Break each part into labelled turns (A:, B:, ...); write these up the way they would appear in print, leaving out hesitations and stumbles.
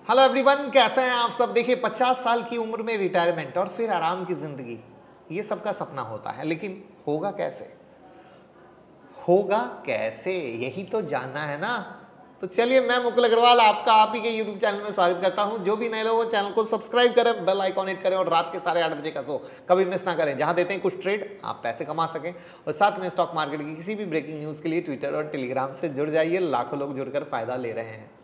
A: Hello everyone, कैसे हैं आप सब। देखिए 50 साल की उम्र में रिटायरमेंट और फिर आराम की जिंदगी, ये सबका सपना होता है, लेकिन होगा कैसे? होगा कैसे, यही तो जानना है ना। तो चलिए, मैं मुकुल अग्रवाल आपका आप ही के यूट्यूब चैनल में स्वागत करता हूं। जो भी नए लोग हो, चैनल को सब्सक्राइब करें, बेल आइकॉन हिट करें और रात के 8:30 बजे का शो कभी मिस ना करें, जहां देते हैं कुछ ट्रेड, आप पैसे कमा सकें। और साथ में स्टॉक मार्केट की किसी भी ब्रेकिंग न्यूज के लिए ट्विटर और टेलीग्राम से जुड़ जाइए, लाखों लोग जुड़कर फायदा ले रहे हैं।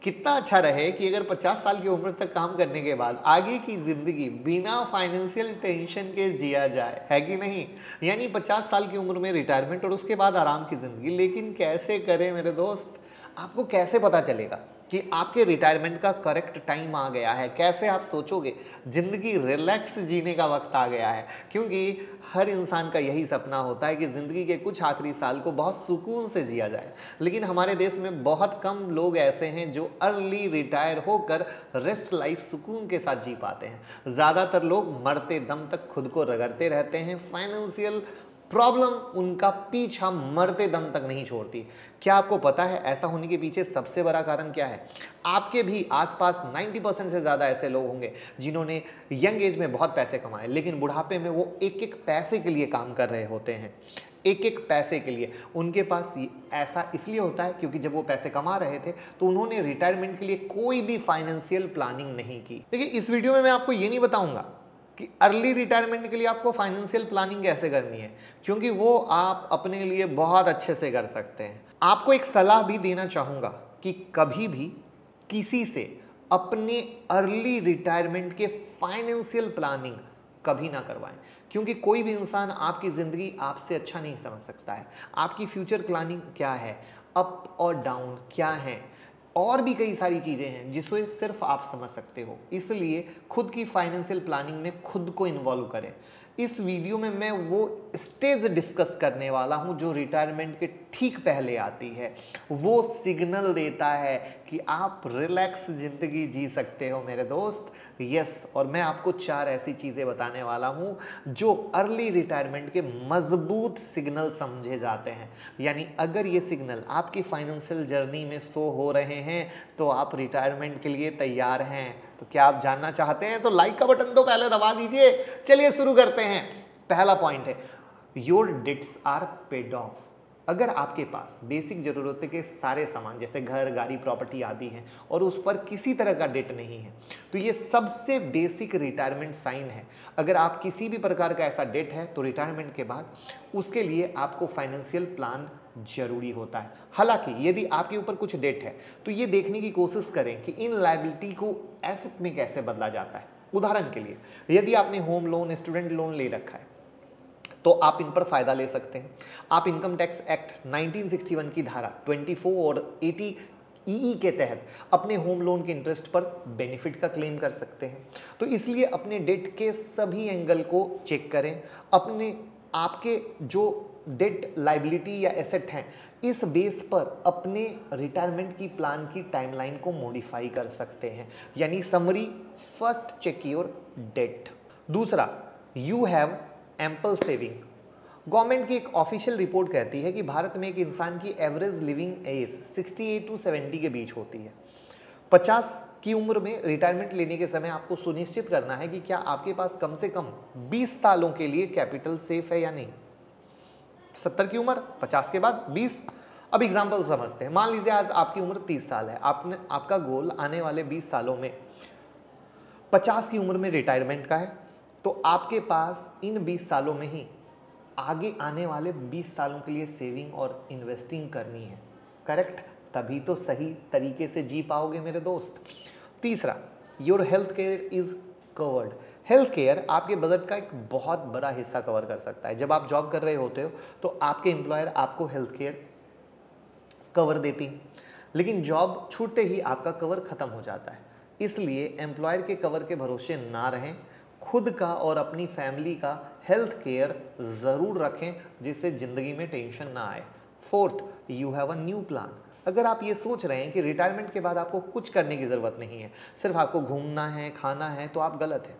A: कितना अच्छा रहे कि अगर 50 साल की उम्र तक काम करने के बाद आगे की जिंदगी बिना फाइनेंशियल टेंशन के जिया जाए, है कि नहीं। यानी 50 साल की उम्र में रिटायरमेंट और उसके बाद आराम की जिंदगी। लेकिन कैसे करें मेरे दोस्त? आपको कैसे पता चलेगा कि आपके रिटायरमेंट का करेक्ट टाइम आ गया है? कैसे आप सोचोगे जिंदगी रिलैक्स जीने का वक्त आ गया है? क्योंकि हर इंसान का यही सपना होता है कि जिंदगी के कुछ आखिरी साल को बहुत सुकून से जिया जाए। लेकिन हमारे देश में बहुत कम लोग ऐसे हैं जो अर्ली रिटायर होकर रेस्ट लाइफ सुकून के साथ जी पाते हैं। ज़्यादातर लोग मरते दम तक खुद को रगड़ते रहते हैं। फाइनेंशियल प्रॉब्लम उनका पीछा मरते दम तक नहीं छोड़ती। क्या आपको पता है ऐसा होने के पीछे सबसे बड़ा कारण क्या है? आपके भी आसपास 90% से ज़्यादा ऐसे लोग होंगे जिन्होंने यंग एज में बहुत पैसे कमाए, लेकिन बुढ़ापे में वो एक एक पैसे के लिए काम कर रहे होते हैं। एक एक पैसे के लिए उनके पास ऐसा इसलिए होता है क्योंकि जब वो पैसे कमा रहे थे तो उन्होंने रिटायरमेंट के लिए कोई भी फाइनेंशियल प्लानिंग नहीं की। देखिए, इस वीडियो में मैं आपको ये नहीं बताऊंगा कि अर्ली रिटायरमेंट के लिए आपको फाइनेंशियल प्लानिंग कैसे करनी है, क्योंकि वो आप अपने लिए बहुत अच्छे से कर सकते हैं। आपको एक सलाह भी देना चाहूंगा कि कभी भी किसी से अपने अर्ली रिटायरमेंट के फाइनेंशियल प्लानिंग कभी ना करवाएं, क्योंकि कोई भी इंसान आपकी ज़िंदगी आपसे अच्छा नहीं समझ सकता है। आपकी फ्यूचर प्लानिंग क्या है, अप और डाउन क्या है, और भी कई सारी चीज़ें हैं जिसे सिर्फ आप समझ सकते हो। इसलिए खुद की फाइनेंशियल प्लानिंग में खुद को इन्वॉल्व करें। इस वीडियो में मैं वो स्टेज डिस्कस करने वाला हूं जो रिटायरमेंट के ठीक पहले आती है। वो सिग्नल देता है कि आप रिलैक्स जिंदगी जी सकते हो मेरे दोस्त। यस, और मैं आपको 4 ऐसी चीज़ें बताने वाला हूं जो अर्ली रिटायरमेंट के मजबूत सिग्नल समझे जाते हैं। यानी अगर ये सिग्नल आपकी फाइनेंशियल जर्नी में शो हो रहे हैं तो आप रिटायरमेंट के लिए तैयार हैं। तो क्या आप जानना चाहते हैं? तो लाइक का बटन तो पहले दबा दीजिए। चलिए शुरू करते हैं। पहला पॉइंट है, your debts are paid off. अगर आपके पास बेसिक जरूरत के सारे सामान जैसे घर, गाड़ी, प्रॉपर्टी आदि हैं और उस पर किसी तरह का डेट नहीं है, तो ये सबसे बेसिक रिटायरमेंट साइन है। अगर आप किसी भी प्रकार का ऐसा डेट है तो रिटायरमेंट के बाद उसके लिए आपको फाइनेंशियल प्लान जरूरी होता है। हालांकि यदि आपके ऊपर कुछ डेट है तो ये देखने की कोशिश करें कि इन लायबिलिटी को एसेट में कैसे बदला जाता है। उदाहरण के लिए, यदि आपने होम लोन, स्टूडेंट लोन ले रखा है तो आप इन पर फायदा ले सकते हैं। आप इनकम टैक्स एक्ट 1961 की धारा 24 और 80 ईई के तहत अपने होम लोन के इंटरेस्ट पर बेनिफिट का क्लेम कर सकते हैं। तो इसलिए अपने डेट के सभी एंगल को चेक करें। अपने आपके जो डेट, लायबिलिटी या एसेट हैं, इस बेस पर अपने रिटायरमेंट की प्लान की टाइमलाइन को मॉडिफाई कर सकते हैं। यानी summary, first check your date. दूसरा, you have ample saving. Government की एक ऑफिशियल रिपोर्ट कहती है कि भारत में एक इंसान की एवरेज लिविंग एज 68 टू 70 के बीच होती है। 50 की उम्र में रिटायरमेंट लेने के समय आपको सुनिश्चित करना है कि क्या आपके पास कम से कम 20 सालों के लिए कैपिटल सेफ है या नहीं। 70 की उम्र, 50 के बाद 20। अब एग्जाम्पल समझते हैं। मान लीजिए आज आपकी उम्र 30 साल है। आपका गोल आने वाले 20 सालों में 50 की उम्र में रिटायरमेंट का है, तो आपके पास इन 20 सालों में ही आगे आने वाले 20 सालों के लिए सेविंग और इन्वेस्टिंग करनी है। करेक्ट? तभी तो सही तरीके से जी पाओगे मेरे दोस्त। तीसरा, your health care is covered. Health care आपके बजट का एक बहुत बड़ा हिस्सा कवर कर सकता है। जब आप जॉब कर रहे होते हो तो आपके एम्प्लॉयर आपको हेल्थ केयर कवर देती है, लेकिन जॉब छूटते ही आपका कवर खत्म हो जाता है। इसलिए एम्प्लॉयर के कवर के भरोसे ना रहें, खुद का और अपनी फैमिली का हेल्थ केयर ज़रूर रखें जिससे ज़िंदगी में टेंशन ना आए। Fourth, you have a new plan. अगर आप ये सोच रहे हैं कि रिटायरमेंट के बाद आपको कुछ करने की ज़रूरत नहीं है, सिर्फ आपको घूमना है, खाना है, तो आप गलत हैं।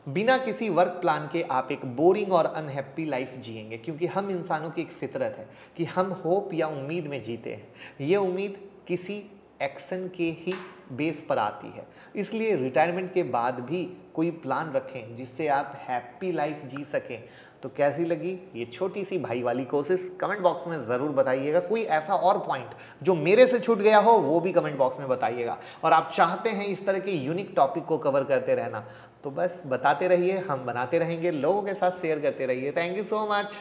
A: बिना किसी वर्क प्लान के आप एक बोरिंग और अनहैप्पी लाइफ जिएंगे, क्योंकि हम इंसानों की एक फितरत है कि हम होप या उम्मीद में जीते हैं। ये उम्मीद किसी एक्शन के ही बेस पर आती है। इसलिए रिटायरमेंट के बाद भी कोई प्लान रखें जिससे आप हैप्पी लाइफ जी सकें। तो कैसी लगी ये छोटी सी भाई वाली कोशिश, कमेंट बॉक्स में ज़रूर बताइएगा। कोई ऐसा और पॉइंट जो मेरे से छूट गया हो वो भी कमेंट बॉक्स में बताइएगा। और आप चाहते हैं इस तरह के यूनिक टॉपिक को कवर करते रहना, तो बस बताते रहिए, हम बनाते रहेंगे, लोगों के साथ शेयर करते रहिए। Thank you so much.